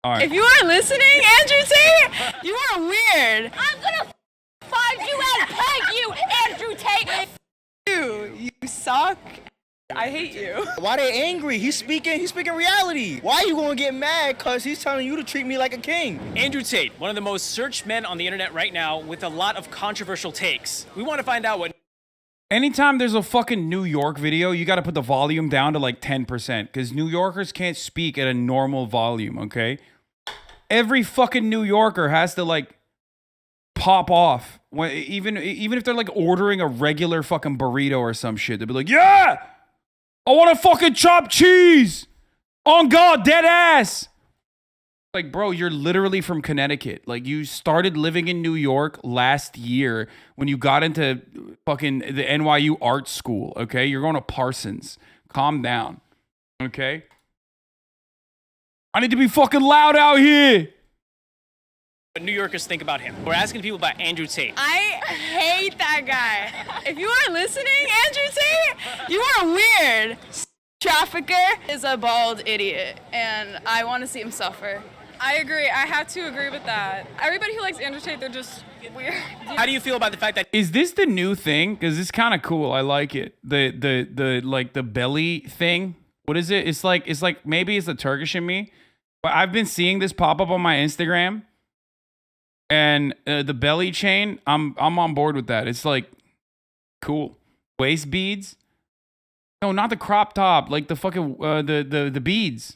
All right. If you are listening, Andrew Tate, you are weird. I'm gonna find you and peg you, Andrew Tate. You suck. I hate you. Why they angry? He's speaking reality. Why you gonna get mad? Cause he's telling you to treat me like a king. Andrew Tate, one of the most searched men on the internet right now with a lot of controversial takes. We want to find out what... Anytime there's a fucking New York video, you got to put the volume down to like 10% because New Yorkers can't speak at a normal volume, okay? Every fucking New Yorker has to like pop off. Even if they're like ordering a regular fucking burrito or some shit, they'll be like, yeah! I want a fucking chopped cheese! On God, dead ass! Like, bro, you're literally from Connecticut. Like, you started living in New York last year when you got into fucking the NYU art school, okay? You're going to Parsons. Calm down, okay? I need to be fucking loud out here. New Yorkers think about him. We're asking people about Andrew Tate. I hate that guy. If you are listening, Andrew Tate, you are weird. Trafficker is a bald idiot, and I want to see him suffer. I agree. I have to agree with that. Everybody who likes Andrew Tate, they're just weird. How do you feel about the fact that... Is this the new thing? Because it's kind of cool. I like it. The like the belly thing. What is it? It's like maybe it's the Turkish in me. But I've been seeing this pop up on my Instagram. And the belly chain, I'm on board with that. It's like cool. Waist beads. No, not the crop top. Like the fucking the beads.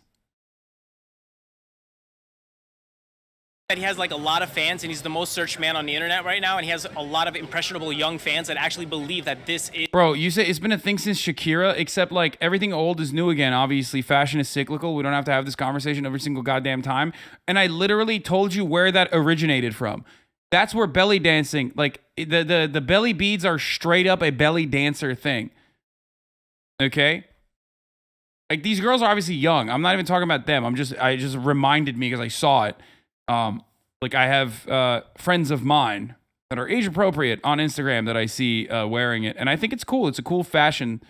That he has like a lot of fans and he's the most searched man on the internet right now, and he has a lot of impressionable young fans that actually believe that this is... Bro, you say it's been a thing since Shakira, except like everything old is new again. Obviously, fashion is cyclical. We don't have to have this conversation every single goddamn time. And I literally told you where that originated from. That's where belly dancing, like the belly beads are straight up a belly dancer thing. Okay? Like these girls are obviously young. I'm not even talking about them. I just reminded me because I saw it. Like I have friends of mine that are age appropriate on Instagram that I see wearing it, and I think it's cool. It's a cool fashion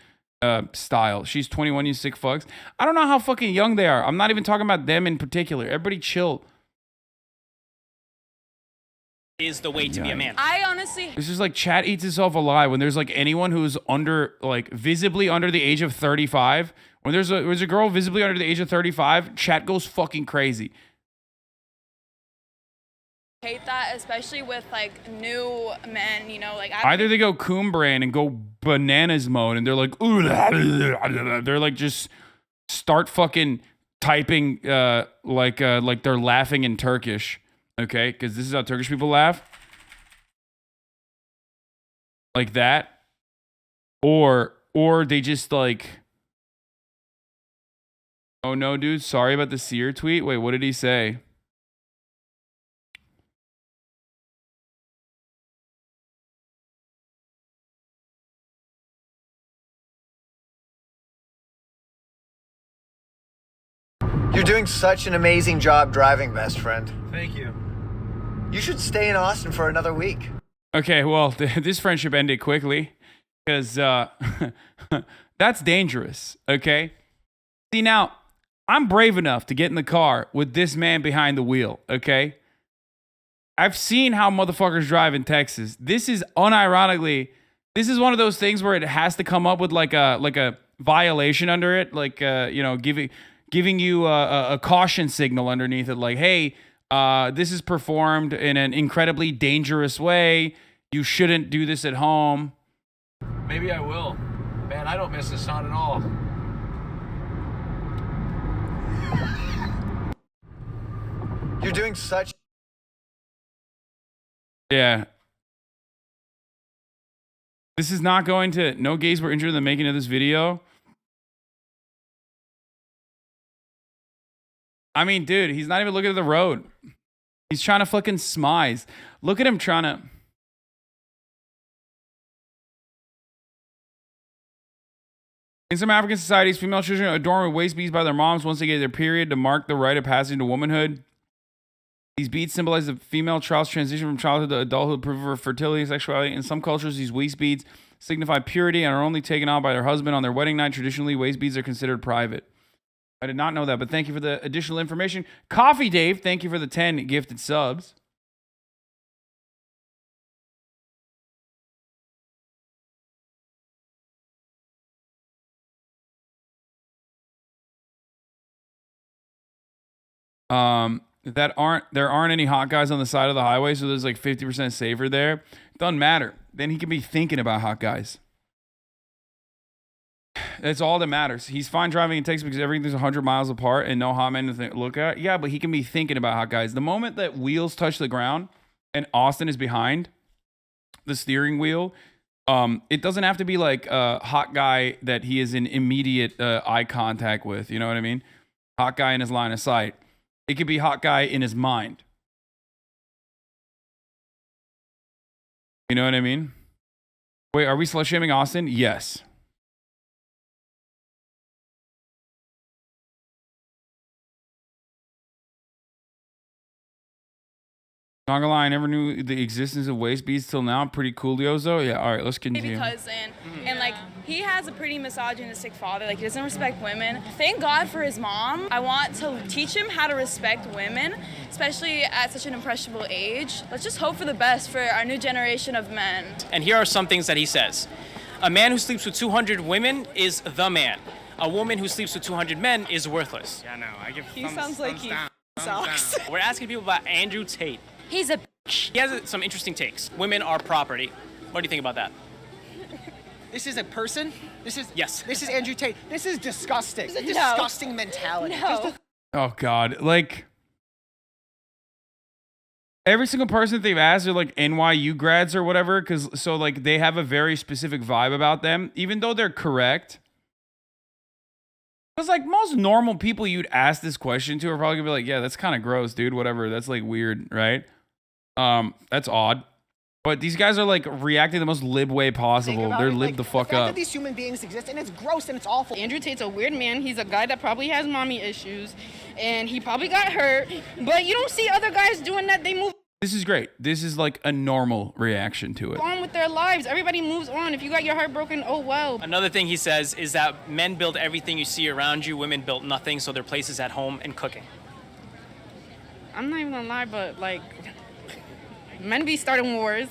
style. She's 21, you sick fucks. I don't know how fucking young they are. I'm not even talking about them in particular. Everybody chill. Is the way to be a man. I honestly... It's just like chat eats itself alive when there's like anyone who's under, like visibly under the age of 35. When there's a girl visibly under the age of 35, chat goes fucking crazy. hate that, especially with like new men, you know, like either they go coon brain and go bananas mode and they're like, ooh, they're like just start fucking typing like they're laughing in Turkish, okay? Because this is how Turkish people laugh, like that, or they just like, oh no, dude, sorry about the seer tweet. Wait, what did he say? You're doing such an amazing job driving, best friend. Thank you. You should stay in Austin for another week. Okay, well, this friendship ended quickly because that's dangerous, okay? See, now, I'm brave enough to get in the car with this man behind the wheel, okay? I've seen how motherfuckers drive in Texas. This is unironically, this is one of those things where it has to come up with like a violation under it, like, you know, giving you a caution signal underneath it, like, hey, this is performed in an incredibly dangerous way. You shouldn't do this at home. Maybe I will. Man, I don't miss Hasan at all. You're doing such... Yeah. This is not going to... No gays were injured in the making of this video. I mean, dude, he's not even looking at the road. He's trying to fucking smize. Look at him trying to... In some African societies, female children are adorned with waist beads by their moms once they get their period to mark the rite of passage into womanhood. These beads symbolize the female child's transition from childhood to adulthood, proof of her fertility and sexuality. In some cultures, these waist beads signify purity and are only taken out by their husband on their wedding night. Traditionally, waist beads are considered private. I did not know that, but thank you for the additional information. Coffee Dave, thank you for the 10 gifted subs. There aren't any hot guys on the side of the highway, so there's like 50% safer there. Doesn't matter. Then he can be thinking about hot guys. That's all that matters. He's fine driving in Texas because everything's 100 miles apart and no hot men to look at. Yeah, but he can be thinking about hot guys. The moment that wheels touch the ground and Austin is behind the steering wheel, it doesn't have to be like a hot guy that he is in immediate eye contact with. You know what I mean? Hot guy in his line of sight. It could be hot guy in his mind. You know what I mean? Wait, are we slut shaming Austin? Yes. Not gonna lie, I never knew the existence of waist beads till now. Pretty coolios though. Yeah, all right, let's continue. Maybe cousin, and like he has a pretty misogynistic father. Like he doesn't respect women. Thank God for his mom. I want to teach him how to respect women, especially at such an impressionable age. Let's just hope for the best for our new generation of men. And here are some things that he says. A man who sleeps with 200 women is the man. A woman who sleeps with 200 men is worthless. Yeah, no, I give He sounds like he sucks. We're asking people about Andrew Tate. He's a bitch. He has some interesting takes. Women are property. What do you think about that? This is a person? Yes. This is Andrew Tate. This is disgusting. This is a disgusting mentality. No. Oh God, like every single person that they've asked are like NYU grads or whatever, so like they have a very specific vibe about them, even though they're correct. Because like most normal people you'd ask this question to are probably gonna be like, yeah, that's kind of gross, dude. Whatever, that's like weird, right? That's odd. But these guys are like reacting the most lib way possible. They're lib the fuck the fact up. that these human beings exist, and it's gross and it's awful. Andrew Tate's a weird man. He's a guy that probably has mommy issues, and he probably got hurt. But you don't see other guys doing that. They move This is great. This is like a normal reaction to it. on with their lives. Everybody moves on. If you got your heart broken, oh well. Another thing he says is that men build everything you see around you. Women built nothing, so their place is at home and cooking. I'm not even gonna lie, but like, men be starting wars.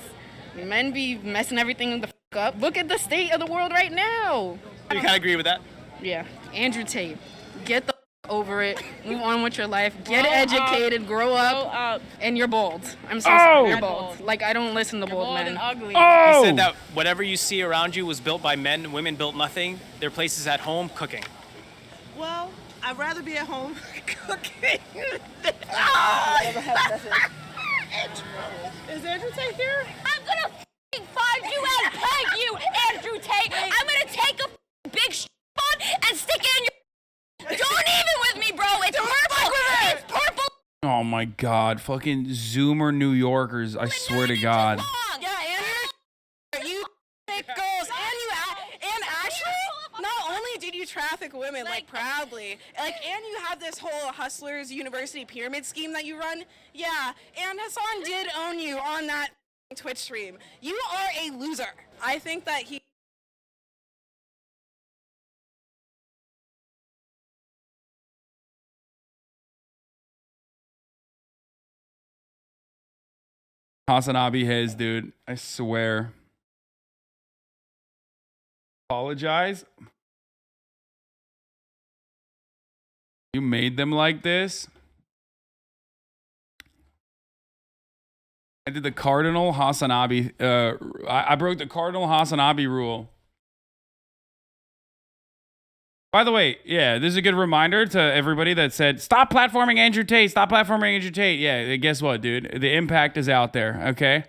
Men be messing everything the fuck up. Look at the state of the world right now. You kind of agree with that? Yeah, Andrew Tate, get the over it. Move on with your life. Get educated. Grow up. And you're bald. I'm so sorry. You're bald. Like I don't listen to bald men. And ugly. Oh! He said that whatever you see around you was built by men. Women built nothing. Their place is at home cooking. Well, I'd rather be at home cooking. Is Andrew Tate here? I'm gonna f***ing find you and peg you, Andrew Tate. I'm gonna take a big spot and stick it in your... Don't even with me, bro. It's purple. It's purple. Oh my God, fucking Zoomer New Yorkers! I swear to God. Yeah, Andrew, you take girls, and actually, not only did you traffic women like proudly, like, and you have this whole Hustlers University pyramid scheme that you run. Yeah, and Hasan did own you on that Twitch stream. You are a loser. I think that he. Hasanabi has, dude. I swear. Apologize. You made them like this. I did the Cardinal Hasanabi. I broke the Cardinal Hasanabi rule. By the way, yeah, this is a good reminder to everybody that said, stop platforming Andrew Tate. Stop platforming Andrew Tate. Yeah, guess what, dude? The impact is out there, okay?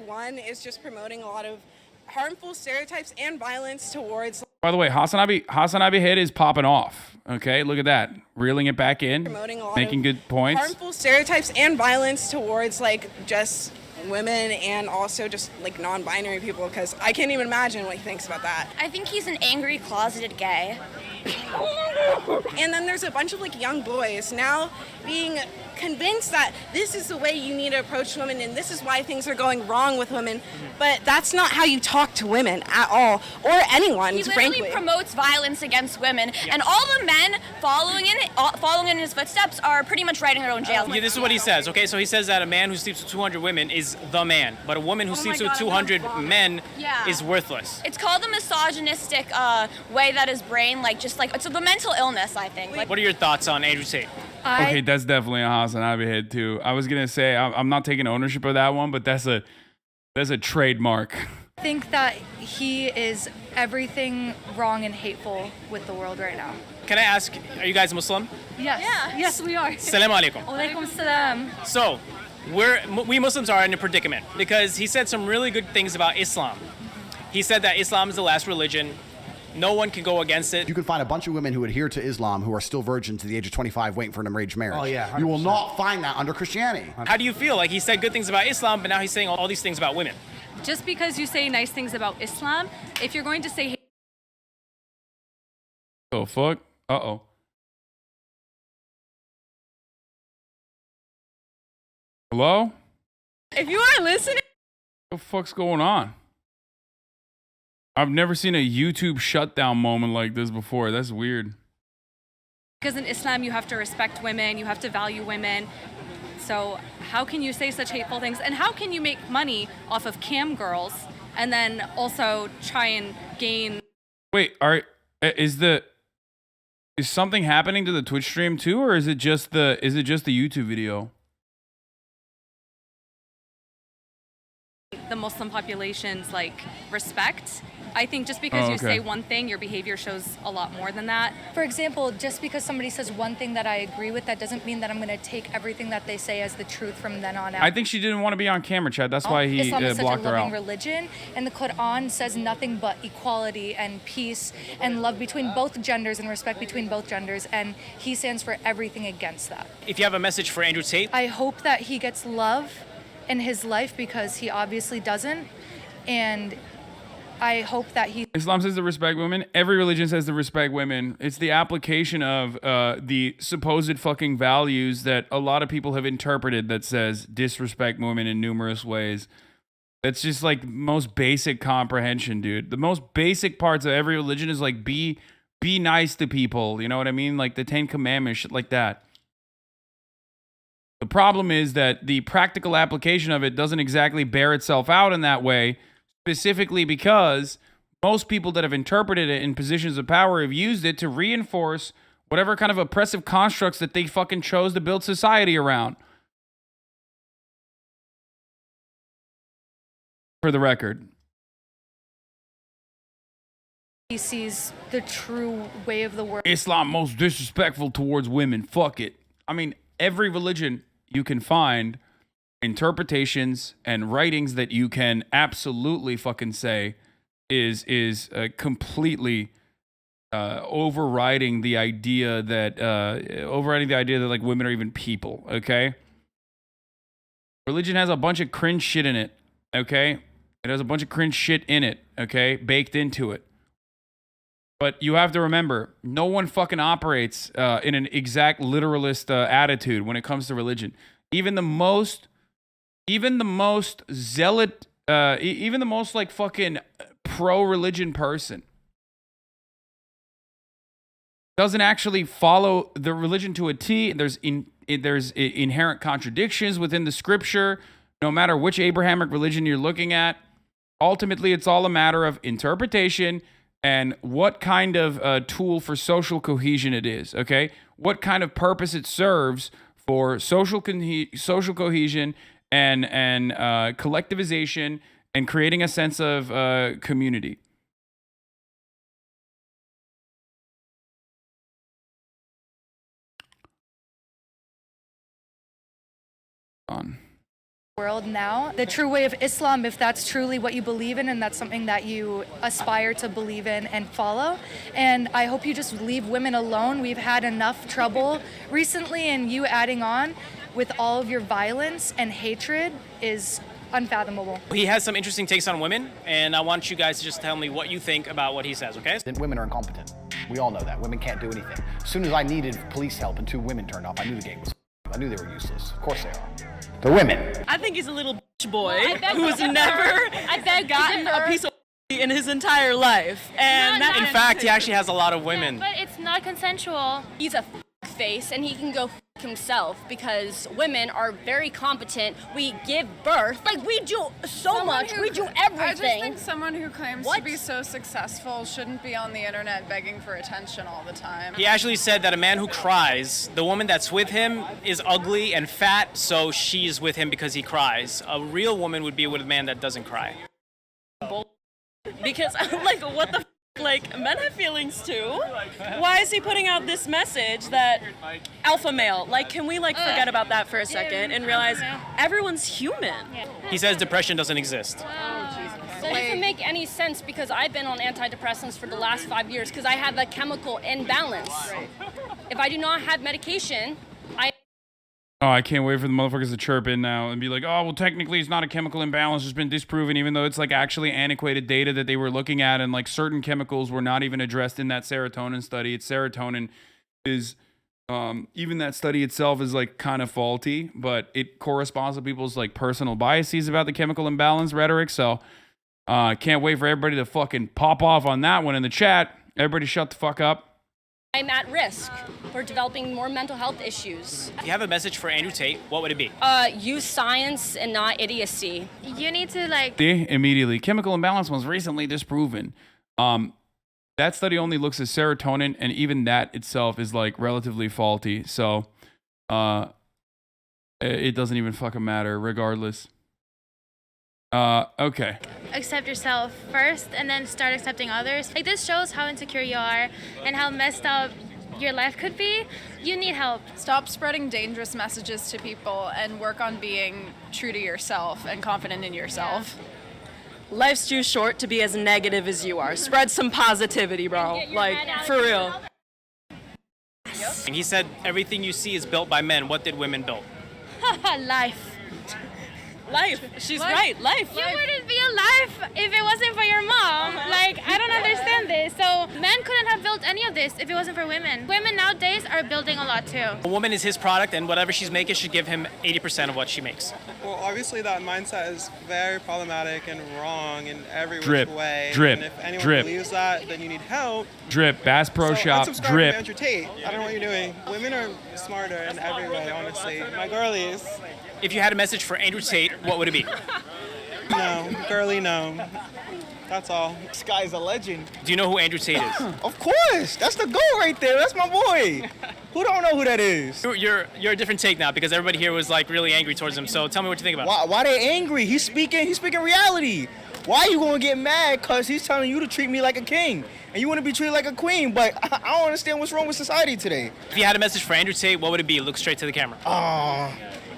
One is just promoting a lot of harmful stereotypes and violence towards. By the way, Hasanabi head is popping off. Okay, look at that. Reeling it back in, Promoting a lot making of good points. Harmful stereotypes and violence towards like just women and also just like non-binary people, because I can't even imagine what he thinks about that. I think he's an angry, closeted gay. And then there's a bunch of like young boys now being convinced that this is the way you need to approach women and this is why things are going wrong with women. But that's not how you talk to women at all, or anyone, He literally frankly. promotes violence against women, and all the men following in his footsteps are pretty much writing their own jail. Yeah, this is what he says, okay? So he says that a man who sleeps with 200 women is the man, but a woman who sleeps with 200 men is worthless. It's called the misogynistic way that his brain, it's the mental illness, I think. What are your thoughts on Andrew Tate? Okay, that's definitely a Hasanabi head too. I was gonna say I'm not taking ownership of that one, but that's a trademark. I think that he is everything wrong and hateful with the world right now. Can I ask, are you guys Muslim? Yes. Yeah. Yes, we are. Salam alaikum. Alaikum salam. So, we Muslims are in a predicament because he said some really good things about Islam. He said that Islam is the last religion. No one can go against it. You can find a bunch of women who adhere to Islam who are still virgins to the age of 25 waiting for an arranged marriage. Oh, yeah, 100%. You will not find that under Christianity. How do you feel? Like he said good things about Islam, but now he's saying all these things about women. Just because you say nice things about Islam, if you're going to say Oh fuck. Uh-oh. Hello? If you are listening, What the fuck's going on? I've never seen a YouTube shutdown moment like this before. That's weird. because in Islam you have to respect women, you have to value women. So how can you say such hateful things? And how can you make money off of cam girls and then also try and gain? Wait, is something happening to the Twitch stream too, or is it just the YouTube video? The Muslim population's respect. I think just because you say one thing, your behavior shows a lot more than that. For example, just because somebody says one thing that I agree with, that doesn't mean that I'm going to take everything that they say as the truth from then on out. I think she didn't want to be on camera, Chad. That's why he Islam is such blocked a her loving out. religion, and the Quran says nothing but equality and peace and love between both genders and respect between both genders, and he stands for everything against that. If you have a message for Andrew Tate, I hope that he gets love in his life because he obviously doesn't, and I hope that he... Islam says to respect women. Every religion says to respect women. It's the application of the supposed fucking values that a lot of people have interpreted that says disrespect women in numerous ways. That's just most basic comprehension, dude. The most basic parts of every religion is be nice to people. You know what I mean? Like the 10 Commandments, shit like that. The problem is that the practical application of it doesn't exactly bear itself out in that way, specifically because most people that have interpreted it in positions of power have used it to reinforce whatever kind of oppressive constructs that they fucking chose to build society around. For the record. He sees the true way of the world. Islam most disrespectful towards women. Fuck it. I mean, every religion you can find interpretations and writings that you can absolutely fucking say is completely overriding the idea that women are even people. Okay, religion has a bunch of cringe shit in it. Okay, it has a bunch of cringe shit in it. Okay, baked into it. But you have to remember, no one fucking operates in an exact literalist attitude when it comes to religion. Even the most zealot, even the most fucking pro-religion person doesn't actually follow the religion to a T. There's inherent contradictions within the scripture, no matter which Abrahamic religion you're looking at. Ultimately, it's all a matter of interpretation and what kind of tool for social cohesion it is, okay? What kind of purpose it serves for social cohesion and collectivization and creating a sense of community. World now. The true way of Islam, if that's truly what you believe in and that's something that you aspire to believe in and follow. And I hope you just leave women alone. We've had enough trouble recently, and you adding on with all of your violence and hatred is unfathomable. He has some interesting takes on women, and I want you guys to just tell me what you think about what he says, okay? Women are incompetent. We all know that. Women can't do anything. As soon as I needed police help and 2 women turned up, I knew the game was I knew they were useless. Of course they are. They're women. I think he's a little bitch boy who's never gotten a piece of in his entire life. And In fact, he actually has a lot of women. But it's not consensual. He's a face and he can go himself because women are very competent. We give birth. Like, we do so much. We do everything. I just think someone who claims to be so successful shouldn't be on the internet begging for attention all the time. He actually said that a man who cries, the woman that's with him is ugly and fat, so she's with him because he cries. A real woman would be with a man that doesn't cry. Because I'm like, what the like, men have feelings too. Why is he putting out this message that alpha male? Like, can we like forget about that for a second and realize everyone's human? He says depression doesn't exist. That doesn't make any sense because I've been on antidepressants for the last 5 years because I have a chemical imbalance. If I do not have medication, Oh, I can't wait for the motherfuckers to chirp in now and be like, oh, well, technically it's not a chemical imbalance. It's been disproven, even though it's like actually antiquated data that they were looking at. And like certain chemicals were not even addressed in that serotonin study. It's serotonin is, even that study itself is like kind of faulty, but it corresponds to people's like personal biases about the chemical imbalance rhetoric. So can't wait for everybody to fucking pop off on that one in the chat. Everybody shut the fuck up. I'm at risk for developing more mental health issues. If you have a message for Andrew Tate, what would it be? Use science and not idiocy. You need to like... Immediately. Chemical imbalance was recently disproven. That study only looks at serotonin, and even that itself is like relatively faulty. So it doesn't even fucking matter regardless. Okay. Accept yourself first and then start accepting others. Like, this shows how insecure you are and how messed up your life could be. You need help. Stop spreading dangerous messages to people and work on being true to yourself and confident in yourself. Life's too short to be as negative as you are. Spread some positivity, bro. Like, for real. And he said everything you see is built by men. What did women build? Life. Life. She's right. Life. You wouldn't be alive if it wasn't for your mom. Like, I don't understand this. So men couldn't have built any of this if it wasn't for women. Women nowadays are building a lot too. A woman is his product, and whatever she's making should give him 80% of what she makes. Well, obviously that mindset is very problematic and wrong in every Drip, which way. drip, and if anyone drip. believes that, then you need help. Drip, Bass Pro Shop, unsubscribe drip. To Andrew Tate. I don't know what you're doing. Women are smarter in every way, honestly. My girlies. If you had a message for Andrew Tate, what would it be? No, girly, no. That's all. This guy's a legend. Do you know who Andrew Tate is? Of course. That's the goal right there. That's my boy. Who don't know who that is? You're a different take now because everybody here was like really angry towards him. So tell me what you think about it. Why they angry? He's speaking reality. Why are you gonna get mad? Cause he's telling you to treat me like a king, and you want to be treated like a queen. But I don't understand what's wrong with society today. If you had a message for Andrew Tate, what would it be? Look straight to the camera.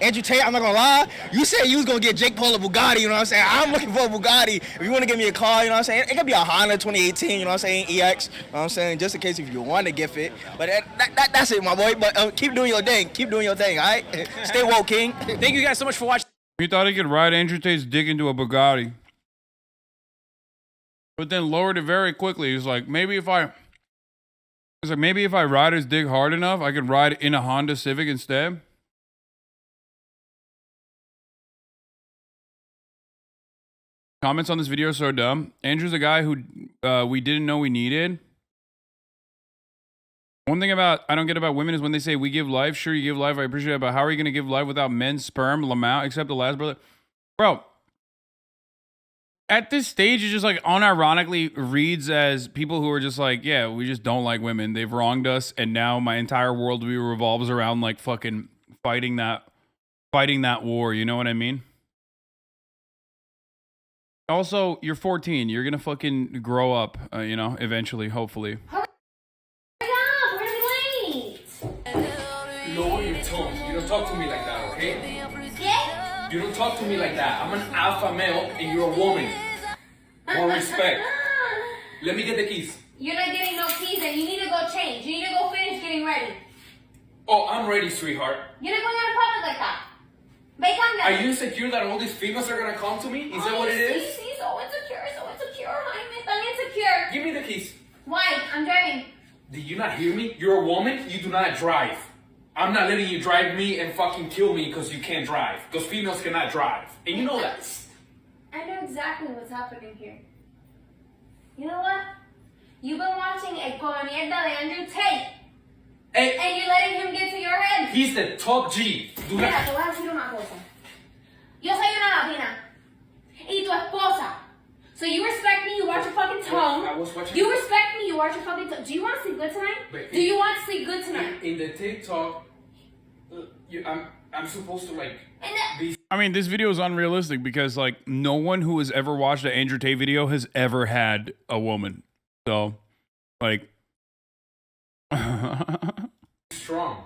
Andrew Tate, I'm not gonna lie. You said you was gonna get Jake Paul a Bugatti, you know what I'm saying? I'm looking for a Bugatti. If you wanna give me a car, you know what I'm saying? It could be a Honda 2018, you know what I'm saying? EX, you know what I'm saying? Just in case if you want to gift it. But that's it, my boy. But keep doing your thing. Keep doing your thing, all right? Stay woke, king. Thank you guys so much for watching. He thought he could ride Andrew Tate's dick into a Bugatti. But then lowered it very quickly. He's like, maybe if I ride his dick hard enough, I could ride in a Honda Civic instead. Comments on this video are so dumb. Andrew's a guy who we didn't know we needed. One thing I don't get about women is when they say we give life. Sure, you give life. I appreciate it. But how are you going to give life without men's sperm, Lamau, except the last brother? Bro, at this stage, it just like unironically reads as people who are just like, yeah, we just don't like women. They've wronged us. And now my entire worldview revolves around like fucking fighting that war. You know what I mean? Also, you're 14. You're going to fucking grow up, you know, eventually, hopefully. Lower your tone. You don't talk to me like that, okay? Yeah? You don't talk to me like that. I'm an alpha male and you're a woman. More respect. Let me get the keys. You're not getting no keys and you need to go change. You need to go finish getting ready. Oh, I'm ready, sweetheart. You're not going out of public like that. Babe, calm down. Are you insecure that all these females are gonna come to me? Is that what it is? Sí, so insecure, Jaime, tan insecure. Give me the keys. Why? I'm driving. Did you not hear me? You're a woman, you do not drive. I'm not letting you drive me and fucking kill me because you can't drive. Because females cannot drive. And you know that. I know exactly what's happening here. You know what? You've been watching a come mierda de Andrew Tate. Hey, and you're letting him get to your head. he's the top G. Do Mira, not. te voy a decir una cosa. Yo soy una latina. Y tu esposa. So you respect me, you watch your fucking tongue. I was watching. You respect me, you watch your fucking tongue. Do you want to sleep good tonight? Do you want to sleep good tonight? In the TikTok, I'm supposed to like be. I mean, this video is unrealistic because like no one who has ever watched an Andrew Tate video has ever had a woman. So, like, strong.